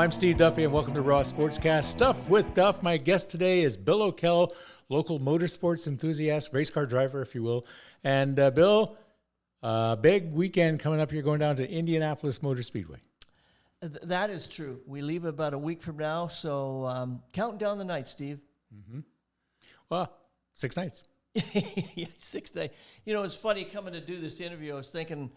I'm Steve Duffy, and welcome to Raw Sportscast Stuff with Duff. My guest today is Bill Okell, local motorsports enthusiast, race car driver, if you will. And Bill, big weekend coming up. You're going down to Indianapolis Motor Speedway. That is true. We leave about a week from now, so counting down the nights, Steve. Mm-hmm. Well, 6 nights. Yeah, 6 days. You know, it's funny coming to do this interview. I was thinking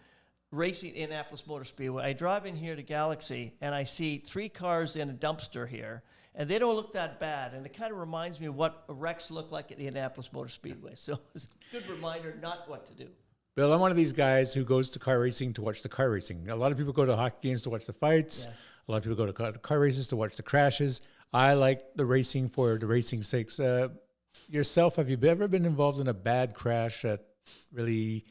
racing Indianapolis Motor Speedway. I drive in here to Galaxy, and I see 3 cars in a dumpster here, and they don't look that bad. And it kind of reminds me of what wrecks look like at the Indianapolis Motor Speedway. So it's a good reminder not what to do. Bill, I'm one of these guys who goes to car racing to watch the car racing. A lot of people go to hockey games to watch the fights. Yeah. A lot of people go to car races to watch the crashes. I like the racing for the racing's sake. Yourself, have you ever been involved in a bad crash that really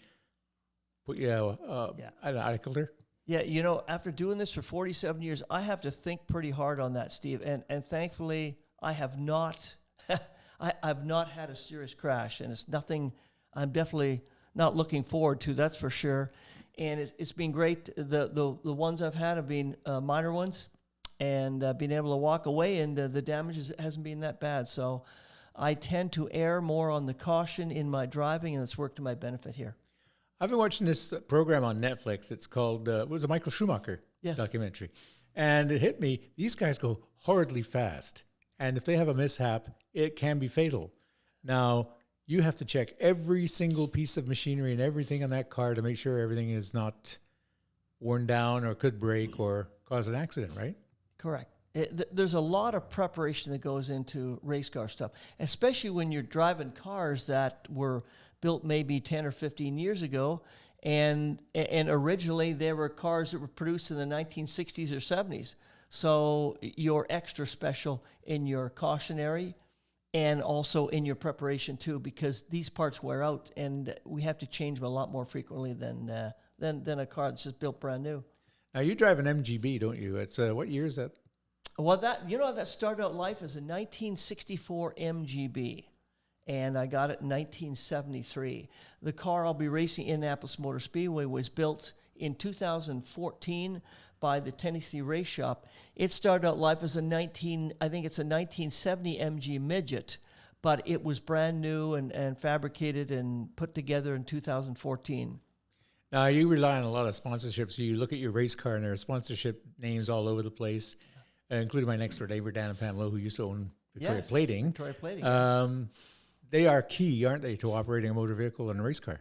put you I killed her? Yeah, you know, after doing this for 47 years, I have to think pretty hard on that, Steve. And thankfully, I have not I've not had a serious crash, and it's nothing I'm definitely not looking forward to, that's for sure. And it's been great. The ones I've had have been minor ones, and being able to walk away, and the damage hasn't been that bad. So I tend to err more on the caution in my driving, and it's worked to my benefit here. I've been watching this program on Netflix. It's called, it was a Michael Schumacher documentary. And it hit me, these guys go horridly fast. And if they have a mishap, it can be fatal. Now, you have to check every single piece of machinery and everything on that car to make sure everything is not worn down or could break or cause an accident, right? Correct. There's a lot of preparation that goes into race car stuff, especially when you're driving cars that were built maybe 10 or 15 years ago, and originally there were cars that were produced in the 1960s or 70s. So you're extra special in your cautionary and also in your preparation too, because these parts wear out, and we have to change them a lot more frequently than a car that's just built brand new. Now you drive an MGB, don't you? It's what year is that? Well, that started out life as a 1964 MGB, and I got it in 1973. The car I'll be racing in Indianapolis Motor Speedway was built in 2014 by the Tennessee Race Shop. It started out life as a 1970 MG Midget, but it was brand new and fabricated and put together in 2014. Now, you rely on a lot of sponsorships. You look at your race car, and there are sponsorship names all over the place, including my next door neighbor, Dan and Pam Lowe, who used to own Victoria Plating. Victoria Plating. They are key, aren't they, to operating a motor vehicle and a race car?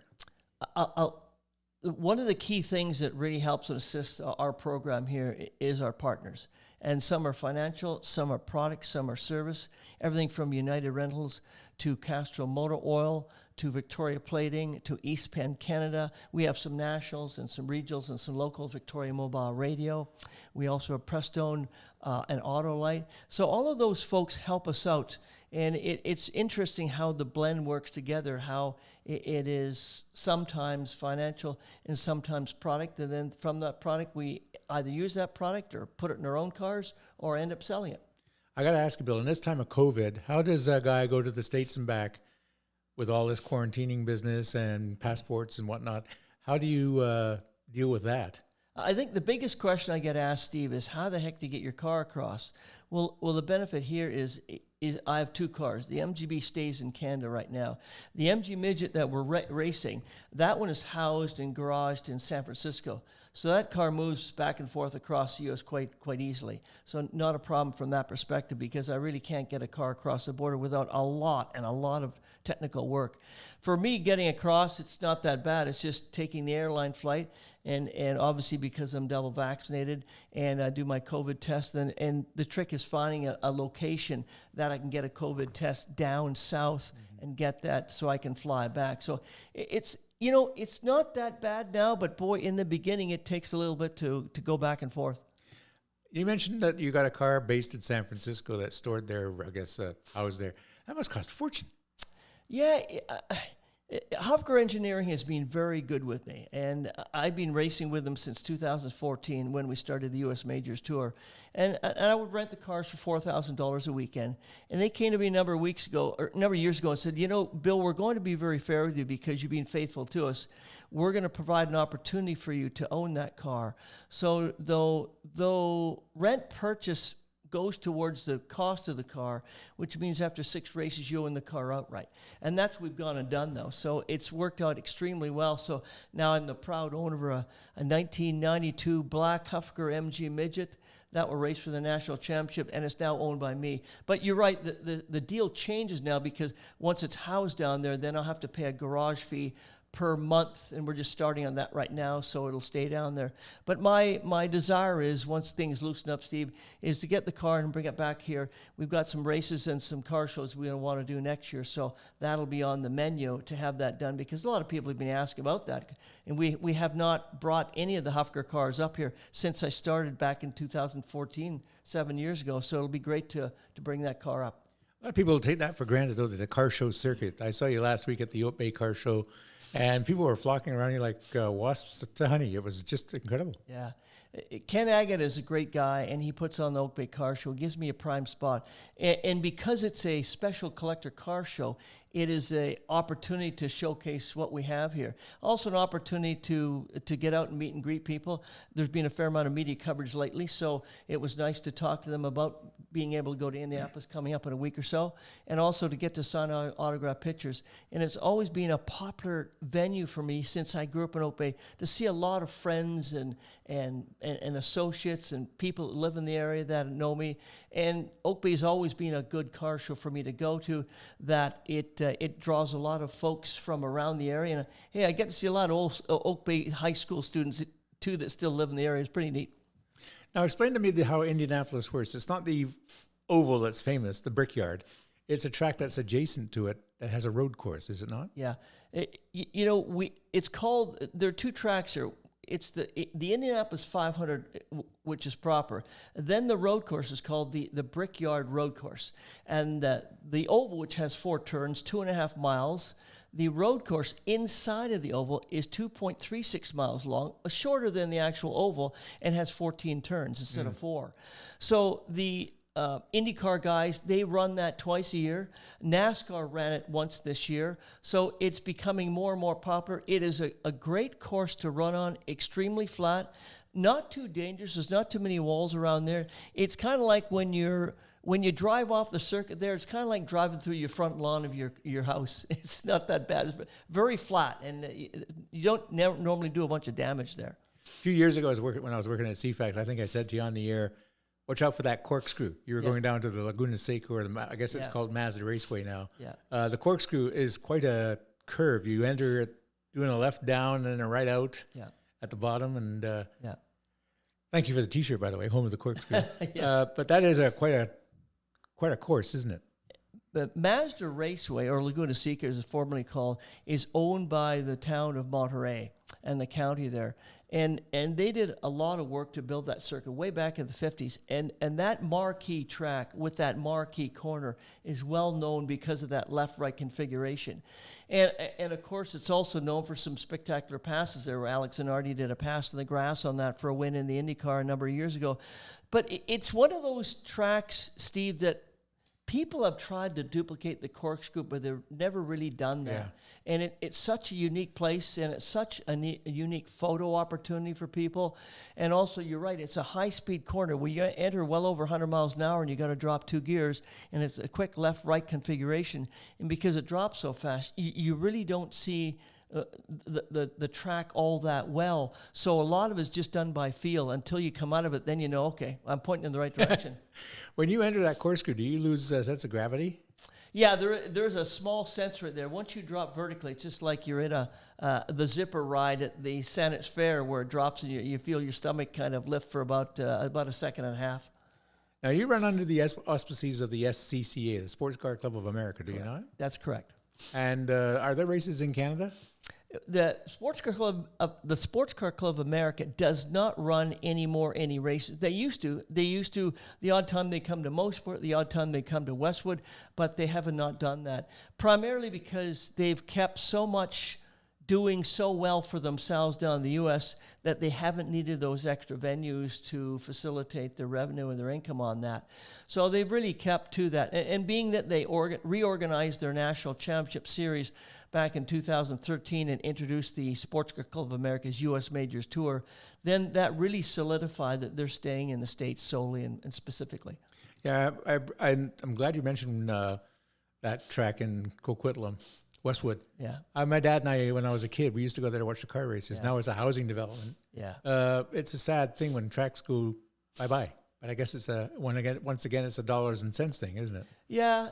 One of the key things that really helps and assists our program here is our partners. And some are financial, some are products, some are service. Everything from United Rentals to Castrol Motor Oil to Victoria Plating to East Penn Canada. We have some nationals and some regionals and some locals, Victoria Mobile Radio. We also have Prestone and Autolite. So all of those folks help us out. And it's interesting how the blend works together, how it is sometimes financial and sometimes product. And then from that product, we either use that product or put it in our own cars or end up selling it. I got to ask you, Bill, in this time of COVID, how does a guy go to the States and back with all this quarantining business and passports and whatnot? How do you deal with that? I think the biggest question I get asked, Steve, is how the heck do you get your car across? Well, the benefit here is I have 2 cars. The MGB stays in Canada right now. The MG Midget that we're racing, that one is housed and garaged in San Francisco. So that car moves back and forth across the U.S. quite easily. So not a problem from that perspective, because I really can't get a car across the border without a lot of technical work. For me, getting across, it's not that bad. It's just taking the airline flight, and obviously because I'm double vaccinated and I do my COVID test, and the trick is finding a location that I can get a COVID test down south and get that so I can fly back. So it's not that bad now, but boy, in the beginning, it takes a little bit to go back and forth. You mentioned that you got a car based in San Francisco that's stored there, I guess, housed there. That must cost a fortune. Yeah, Hufker Engineering has been very good with me, and I've been racing with them since 2014 when we started the U.S. Majors Tour. And I would rent the cars for $4,000 a weekend. And they came to me a number of years ago and said, you know, Bill, we're going to be very fair with you because you've been faithful to us. We're going to provide an opportunity for you to own that car. So though rent purchase goes towards the cost of the car, which means after 6 races you own the car outright. And that's what we've gone and done, though. So it's worked out extremely well. So now I'm the proud owner of a 1992 black Hufker MG Midget that will race for the national championship, and it's now owned by me. But you're right, the deal changes now because once it's housed down there, then I'll have to pay a garage fee per month, and we're just starting on that right now, so it'll stay down there. But my desire is, once things loosen up, Steve, is to get the car and bring it back here. We've got some races and some car shows we want to do next year, so that'll be on the menu to have that done, because a lot of people have been asking about that. And we have not brought any of the Hufker cars up here since I started back in 2014, 7 years ago, so it'll be great to bring that car up. A lot of people take that for granted, though, the car show circuit. I saw you last week at the Oak Bay Car Show, and people were flocking around you like wasps to honey. It was just incredible. Yeah. Ken Agate is a great guy, and he puts on the Oak Bay Car Show. It gives me a prime spot. And because it's a special collector car show, it is an opportunity to showcase what we have here. Also an opportunity to get out and meet and greet people. There's been a fair amount of media coverage lately, so it was nice to talk to them about being able to go to Indianapolis coming up in a week or so, and also to get to sign autograph pictures. And it's always been a popular venue for me since I grew up in Oak Bay to see a lot of friends and associates and people that live in the area that know me. And Oak Bay has always been a good car show for me to go to, that it draws a lot of folks from around the area. And hey, I get to see a lot of old Oak Bay high school students too that still live in the area. It's pretty neat. Now explain to me how Indianapolis works. It's not the oval that's famous, the Brickyard. It's a track that's adjacent to it that has a road course, is it not? Yeah. It's called, there are 2 tracks here. It's the Indianapolis 500, which is proper. Then the road course is called the Brickyard Road Course. And the oval, which has 4 turns, 2.5 miles. The road course inside of the oval is 2.36 miles long, shorter than the actual oval, and has 14 turns instead of 4. So the IndyCar guys, they run that twice a year. NASCAR ran it once this year. So it's becoming more and more popular. It is a great course to run on, extremely flat, not too dangerous. There's not too many walls around there. It's kind of like when you drive off the circuit there, it's kind of like driving through your front lawn of your house. It's not that bad. It's very flat, and you don't normally do a bunch of damage there. A few years ago, when I was working at CFAX, I think I said to you on the air, watch out for that corkscrew. You were going down to the Laguna Seca, or I guess it's called Mazda Raceway now. Yeah. The corkscrew is quite a curve. You enter it doing a left down and then a right out at the bottom. And thank you for the T-shirt, by the way, home of the corkscrew. But that is quite a course, isn't it? The Mazda Raceway, or Laguna Seca as it's formerly called, is owned by the town of Monterey and the county there. And they did a lot of work to build that circuit way back in the 50s. And that marquee track with that marquee corner is well known because of that left-right configuration. And of course, it's also known for some spectacular passes there, where Alex Zanardi did a pass in the grass on that for a win in the IndyCar a number of years ago. But it's one of those tracks, Steve, that people have tried to duplicate the corkscrew, but they've never really done that. Yeah. And it's such a unique place, and it's such a unique photo opportunity for people. And also, you're right, it's a high-speed corner where you enter well over 100 miles an hour, and you got to drop 2 gears, and it's a quick left-right configuration. And because it drops so fast, you really don't see the track all that well. So a lot of it's just done by feel until you come out of it. Then you know, okay, I'm pointing in the right direction. When you enter that corkscrew, do you lose a sense of gravity? Yeah, there's a small sensor there. Once you drop vertically, it's just like you're in the zipper ride at the Saanich Fair, where it drops and you feel your stomach kind of lift for about a second and a half. Now, you run under the auspices of the SCCA, the Sports Car Club of America, do you not? That's correct. And are there races in Canada? the Sports Car Club of America does not run anymore any races. They used to. The odd time they come to Mosport, the odd time they come to Westwood, but they have not done that. Primarily because they've kept so much doing so well for themselves down in the U.S. that they haven't needed those extra venues to facilitate their revenue and their income on that. So they've really kept to that. And being that they reorganized their National Championship Series back in 2013 and introduced the Sports Car Club of America's U.S. Majors Tour, then that really solidified that they're staying in the States solely and specifically. Yeah, I'm glad you mentioned that track in Coquitlam. Westwood. Yeah. My dad and I, when I was a kid, we used to go there to watch the car races. Yeah. Now it's a housing development. Yeah. It's a sad thing when tracks go bye-bye. But I guess it's once again, it's a dollars and cents thing, isn't it? Yeah.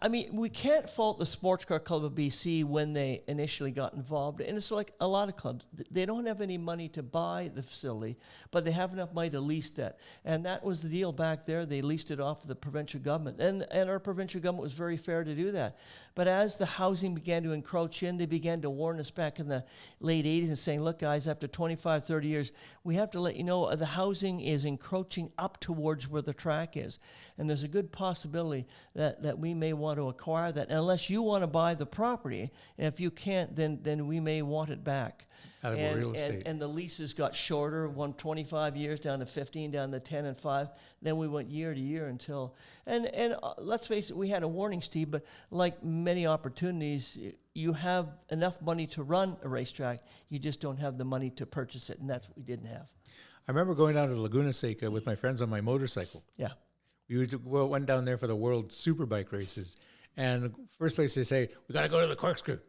I mean, we can't fault the Sports Car Club of BC when they initially got involved. And it's like a lot of clubs. They don't have any money to buy the facility, but they have enough money to lease that. And that was the deal back there. They leased it off of the provincial government. And our provincial government was very fair to do that. But as the housing began to encroach in, they began to warn us back in the late 80s and saying, look, guys, after 25, 30 years, we have to let you know the housing is encroaching up towards where the track is. And there's a good possibility that we may want to acquire that unless you want to buy the property. And if you can't, then we may want it back. Out of real estate. And the leases got shorter, 25 years down to 15, down to 10 and 5. Then we went year to year until, and let's face it, we had a warning, Steve, but like many opportunities, you have enough money to run a racetrack, you just don't have the money to purchase it, and that's what we didn't have. I remember going down to Laguna Seca with my friends on my motorcycle. Yeah. We went down there for the World Superbike races, and the first place they say, we got to go to the corkscrew.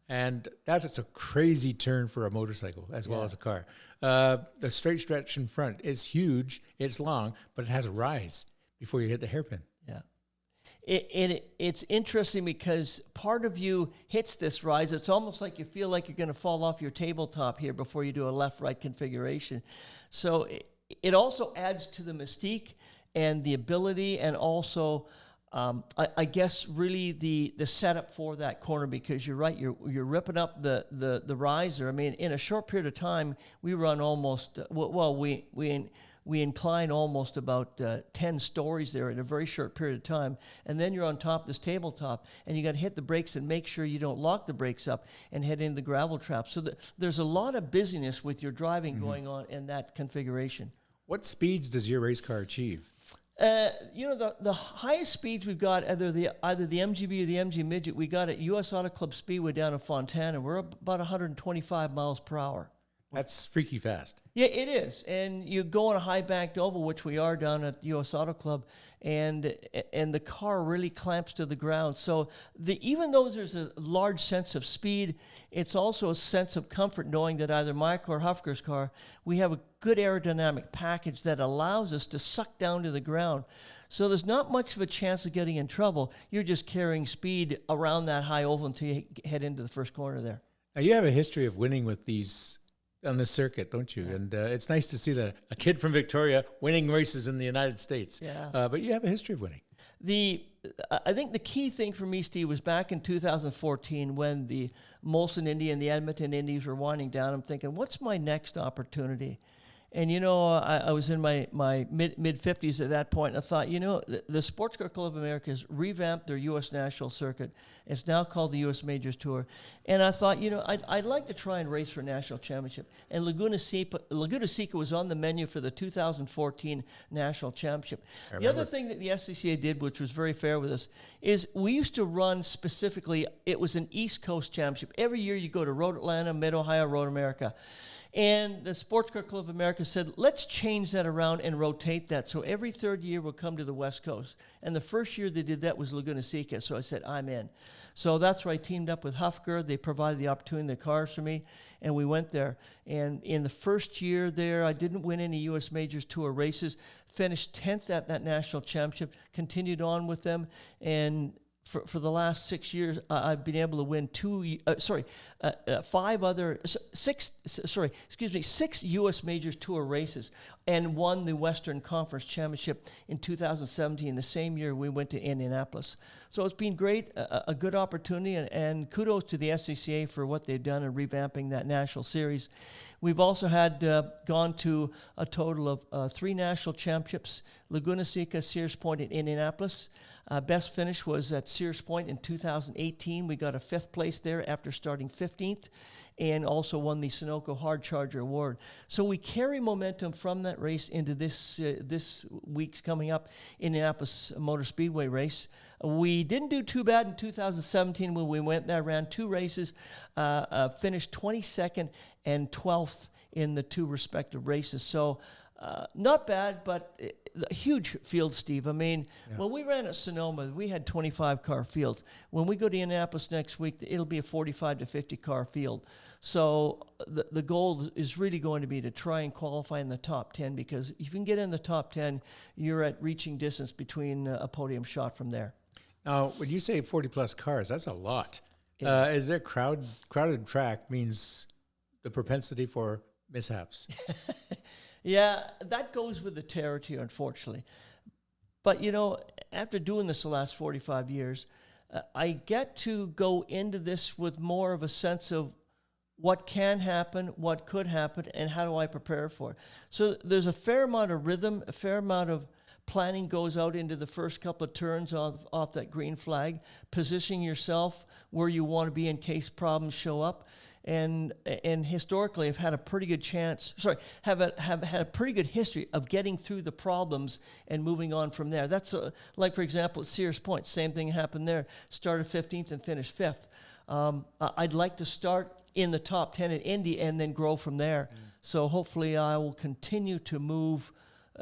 And that's a crazy turn for a motorcycle as well as a car. The straight stretch in front is huge, it's long, but it has a rise before you hit the hairpin. Yeah. It's interesting because part of you hits this rise. It's almost like you feel like you're going to fall off your tabletop here before you do a left-right configuration. So it also adds to the mystique and the ability, and also I guess really the setup for that corner, because you're right, you're ripping up the riser. I mean, in a short period of time, we run almost we incline almost about 10 stories there in a very short period of time, and then you're on top of this tabletop, and you got to hit the brakes and make sure you don't lock the brakes up and head into the gravel trap. So there's a lot of busyness with your driving going on in that configuration. What speeds does your race car achieve? The highest speeds we've got, either the MGB or the MG Midget, we got at U.S. Auto Club Speedway down in Fontana. We're about 125 miles per hour. That's freaky fast. Yeah, it is. And you go on a high banked oval, which we are down at U.S. Auto Club, and the car really clamps to the ground. So even though there's a large sense of speed, it's also a sense of comfort knowing that either my car or Hufker's car, we have a good aerodynamic package that allows us to suck down to the ground. So there's not much of a chance of getting in trouble. You're just carrying speed around that high oval until you head into the first corner there. Now, you have a history of winning with these on the circuit, don't you? Yeah. And it's nice to see a kid from Victoria winning races in the United States. Yeah. But you have a history of winning. I think the key thing for me, Steve, was back in 2014 when the Molson Indy and the Edmonton Indies were winding down. I'm thinking, what's my next opportunity? And, I was in my mid-50s at that point, and I thought, the Sports Car Club of America has revamped their U.S. National Circuit. It's now called the U.S. Majors Tour. And I thought, I'd like to try and race for a national championship. And Laguna Seca was on the menu for the 2014 National Championship. The other thing that the SCCA did, which was very fair with us, is we used to run specifically, it was an East Coast Championship. Every year you go to Road Atlanta, Mid-Ohio, Road America. And the Sports Car Club of America said, let's change that around and rotate that. So every third year we'll come to the West Coast. And the first year they did that was Laguna Seca. So I said, I'm in. So that's where I teamed up with Hufker. They provided the opportunity, the cars for me, and we went there. And in the first year there, I didn't win any U.S. Majors Tour races, finished 10th at that national championship, continued on with them, and for the last 6 years, I've been able to win 6 U.S. Majors Tour races and won the Western Conference Championship in 2017, the same year we went to Indianapolis. So it's been great, a good opportunity, and kudos to the SCCA for what they've done in revamping that national series. We've also had gone to a total of 3 national championships, Laguna Seca, Sears Point, and Indianapolis. Best finish was at Sears Point in 2018. We got a 5th place there after starting 15th, and also won the Sunoco Hard Charger Award. So we carry momentum from that race into this week's coming up Indianapolis Motor Speedway race. We didn't do too bad in 2017 when we went there, ran 2 races, finished 22nd and 12th in the 2 respective races. So not bad, but a huge field, Steve. I mean, when we ran at Sonoma, we had 25-car fields. When we go to Indianapolis next week, it'll be a 45 to 50-car field. So the goal is really going to be to try and qualify in the top 10, because if you can get in the top 10, you're at reaching distance between a podium shot from there. Now, when you say 40-plus cars, that's a lot. Is there crowded track means the propensity for mishaps? Yeah, that goes with the territory, unfortunately. But, you know, after doing this the last 45 years, I get to go into this with more of a sense of what can happen, what could happen, and how do I prepare for it. So there's a fair amount of rhythm, a fair amount of planning goes out into the first couple of turns off that green flag, positioning yourself where you want to be in case problems show up. And historically, I've had a pretty good have had a pretty good history of getting through the problems and moving on from there. That's like, for example, at Sears Point, same thing happened there. Started 15th and finished 5th. I'd like to start in the top 10 at Indy and then grow from there. So hopefully I will continue to move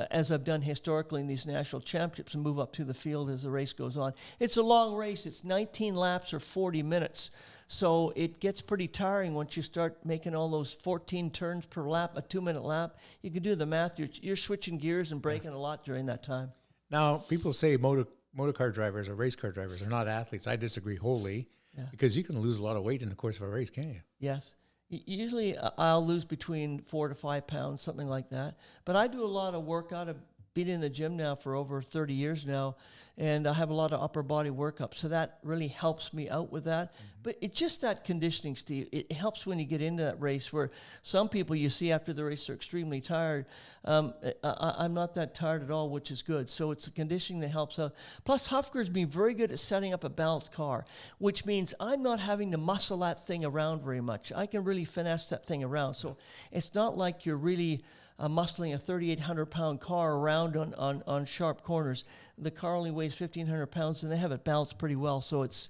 as I've done historically in these national championships, and move up to the field as the race goes on. It's a long race. It's 19 laps or 40 minutes. So it gets pretty tiring once you start making all those 14 turns per lap, a 2-minute lap. You can do the math. You're switching gears and braking a lot during that time. Now, people say motor car drivers or race car drivers are not athletes. I disagree wholly, because you can lose a lot of weight in the course of a race, can't you? Yes. Usually I'll lose between 4 to 5 pounds, something like that. But I do a lot of workout. I've been in the gym now for over 30 years now, and I have a lot of upper body workup. So that really helps me out with that. But it's just that conditioning, Steve. It helps when you get into that race, where some people you see after the race are extremely tired. I'm not that tired at all, which is good. So it's the conditioning that helps out. Plus, Hufker's been very good at setting up a balanced car, which means I'm not having to muscle that thing around very much. I can really finesse that thing around. So it's not like you're really muscling a 3,800-pound car around on sharp corners. The car only weighs 1,500 pounds, and they have it balanced pretty well. So it's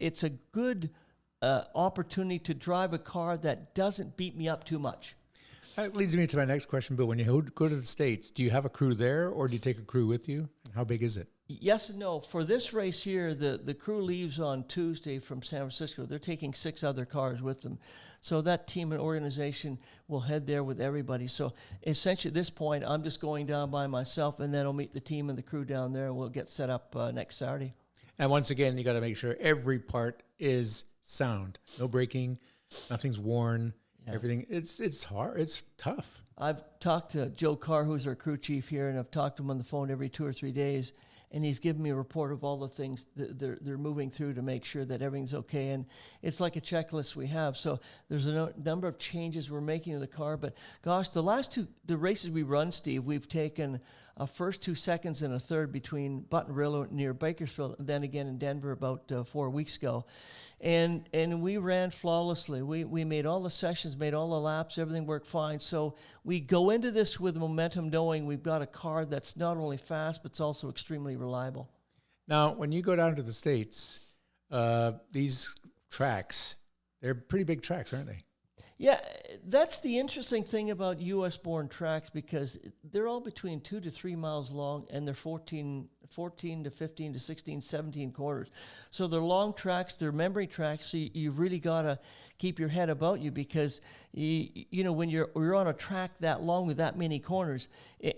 a good opportunity to drive a car that doesn't beat me up too much. That leads me to my next question, Bill. When you go to the States, do you have a crew there, or do you take a crew with you? How big is it? Yes and no. For this race here, the crew leaves on Tuesday from San Francisco. They're taking 6 other cars with them. So that team and organization will head there with everybody. So essentially at this point, I'm just going down by myself, and then I'll meet the team and the crew down there, and we'll get set up next Saturday. And once again, you got to make sure every part is sound. No braking, nothing's worn. Yeah. Everything. It's hard. It's tough. I've talked to Joe Carr, who's our crew chief here, and I've talked to him on the phone every 2 or 3 days. And he's given me a report of all the things that they're moving through to make sure that everything's okay. And it's like a checklist we have. So there's a number of changes we're making to the car. But gosh, the races we run, Steve, we've taken a first, 2 seconds, and a third between Buttonrillo near Bakersfield, and then again in Denver about 4 weeks ago. And we ran flawlessly. We made all the sessions, made all the laps, everything worked fine. So we go into this with momentum, knowing we've got a car that's not only fast, but it's also extremely reliable. Now, when you go down to the States, these tracks, they're pretty big tracks, aren't they? Yeah, that's the interesting thing about U.S.-born tracks, because they're all between 2 to 3 miles long, and they're 14 14 to 15 to 16, 17 corners. So they're long tracks, they're memory tracks, so you've really got to keep your head about you, because you know, when you're on a track that long with that many corners,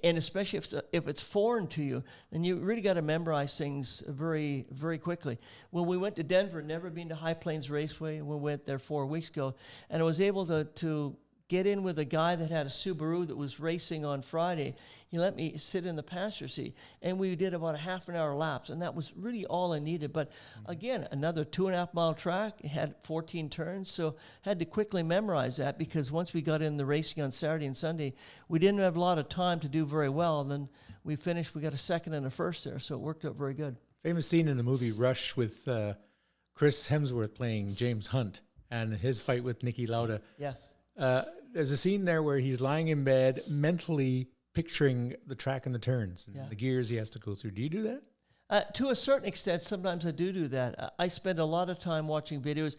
and especially if it's foreign to you, then you really got to memorize things very, very quickly. When we went to Denver, never been to High Plains Raceway, we went there 4 weeks ago, and I was able to get in with a guy that had a Subaru that was racing on Friday. He let me sit in the passenger seat, and we did about a half an hour laps, and that was really all I needed. But again, another 2.5 mile track, it had 14 turns, so had to quickly memorize that, because once we got in the racing on Saturday and Sunday, we didn't have a lot of time to do very well. And then we finished, we got a second and a first there, so it worked out very good. Famous scene in the movie Rush with Chris Hemsworth playing James Hunt and his fight with Niki Lauda. Yes. There's a scene there where he's lying in bed, mentally picturing the track and the turns and the gears he has to go through. Do you do that? To a certain extent, sometimes I do that. I spend a lot of time watching videos.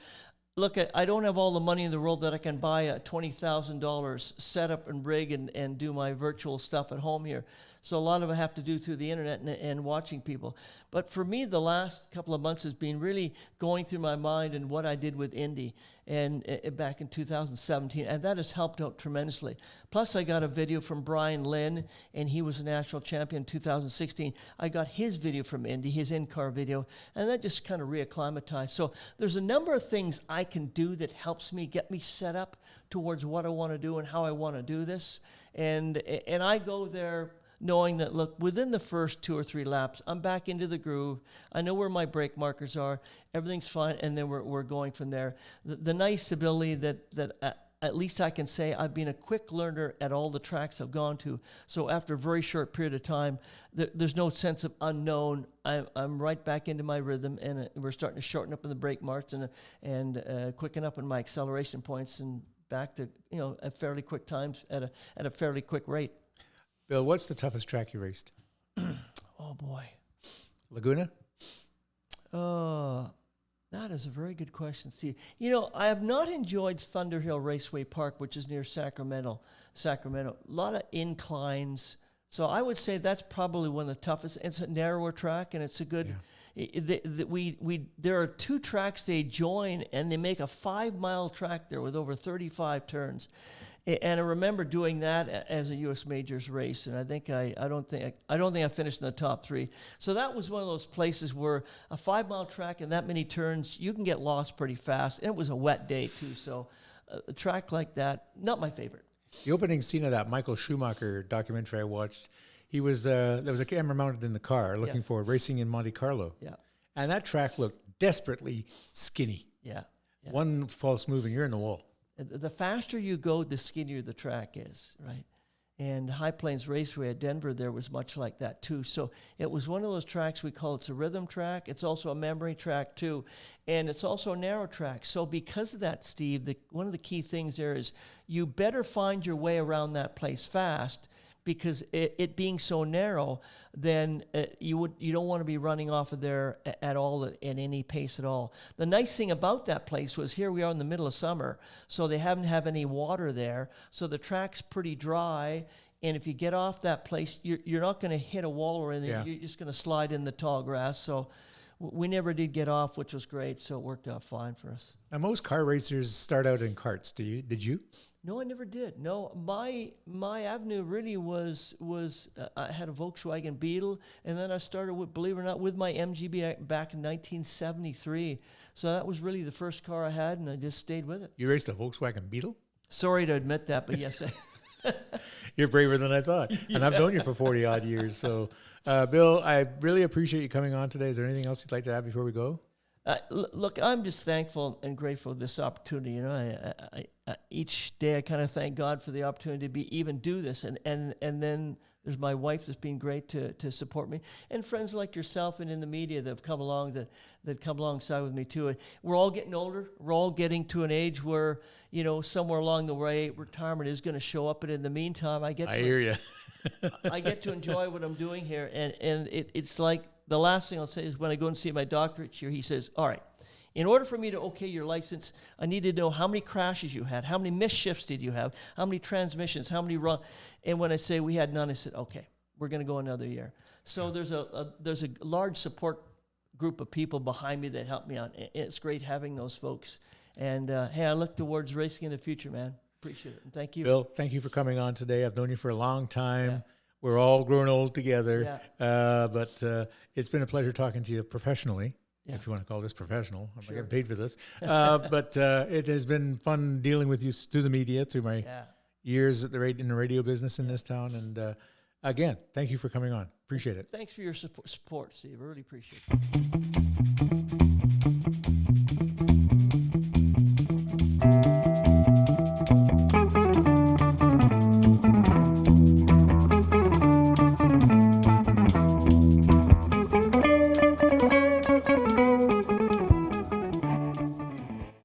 Look, I don't have all the money in the world that I can buy a $20,000 setup and rig and do my virtual stuff at home here. So a lot of it I have to do through the internet and watching people. But for me, the last couple of months has been really going through my mind and what I did with Indy and back in 2017, and that has helped out tremendously. Plus, I got a video from Brian Lynn, and he was a national champion in 2016. I got his video from Indy, his in-car video, and that just kind of reacclimatized. So there's a number of things I can do that helps me get me set up towards what I want to do and how I want to do this. And I go there knowing that, look, within the first 2 or 3 laps, I'm back into the groove. I know where my brake markers are. Everything's fine, and then we're going from there. The nice ability that at least I can say I've been a quick learner at all the tracks I've gone to. So after a very short period of time, there's no sense of unknown. I'm right back into my rhythm, and we're starting to shorten up in the brake marks and quicken up in my acceleration points, and back to, you know, at fairly quick times at a fairly quick rate. Bill, what's the toughest track you raced? Oh, boy. Laguna? That is a very good question, Steve. You know, I have not enjoyed Thunderhill Raceway Park, which is near Sacramento. A lot of inclines. So I would say that's probably one of the toughest. It's a narrower track, and it's a good... Yeah. There are 2 tracks they join, and they make a 5-mile track there with over 35 turns. And I remember doing that as a U.S. Majors race, and I don't think I finished in the top 3. So that was one of those places where a 5-mile track and that many turns, you can get lost pretty fast. And it was a wet day too, so a track like that, not my favorite. The opening scene of that Michael Schumacher documentary I watched, he was there was a camera mounted in the car looking for racing in Monte Carlo. Yeah, and that track looked desperately skinny. Yeah. One false move and you're in the wall. The faster you go, the skinnier the track is, right? And High Plains Raceway at Denver, there was much like that too. So it was one of those tracks we call it's a rhythm track. It's also a memory track too. And it's also a narrow track. So because of that, Steve, one of the key things there is you better find your way around that place fast, because it being so narrow, then you don't want to be running off of there at all at any pace at all. The nice thing about that place was here we are in the middle of summer, so they haven't have any water there, so the track's pretty dry. And if you get off that place, you're not going to hit a wall or anything. Yeah. You're just going to slide in the tall grass. So we never did get off, which was great. So it worked out fine for us. Now, most car racers start out in karts. Did you? No, I never did. No, my avenue really was I had a Volkswagen Beetle, and then I started with, believe it or not, with my MGB back in 1973. So that was really the first car I had, and I just stayed with it. You raced a Volkswagen Beetle? Sorry to admit that, but yes. You're braver than I thought. Yeah. And I've known you for 40 odd years. So, Bill, I really appreciate you coming on today. Is there anything else you'd like to add before we go? Look, I'm just thankful and grateful for this opportunity. You know, I each day I kind of thank God for the opportunity to even do this, and then there's my wife that's been great to support me, and friends like yourself and in the media that have come along that come alongside with me too. We're all getting older. We're all getting to an age where, you know, somewhere along the way retirement is going to show up, but in the meantime, I hear you. I get to enjoy what I'm doing here, and it's like. The last thing I'll say is when I go and see my doctor each year, he says, all right, in order for me to okay your license, I need to know how many crashes you had, how many missed shifts did you have, how many transmissions, how many wrong. And when I say we had none, I said, okay, we're going to go another year. So there's a large support group of people behind me that help me out. It's great having those folks. And hey, I look towards racing in the future, man. Appreciate it. And thank you. Bill, thank you for coming on today. I've known you for a long time. Yeah. We're all growing old together. Yeah. But it's been a pleasure talking to you professionally, if you want to call this professional. I'm not getting paid for this. But it has been fun dealing with you through the media, through my years in the radio business in this town. And again, thank you for coming on. Appreciate it. Thanks for your support, Steve. I really appreciate it.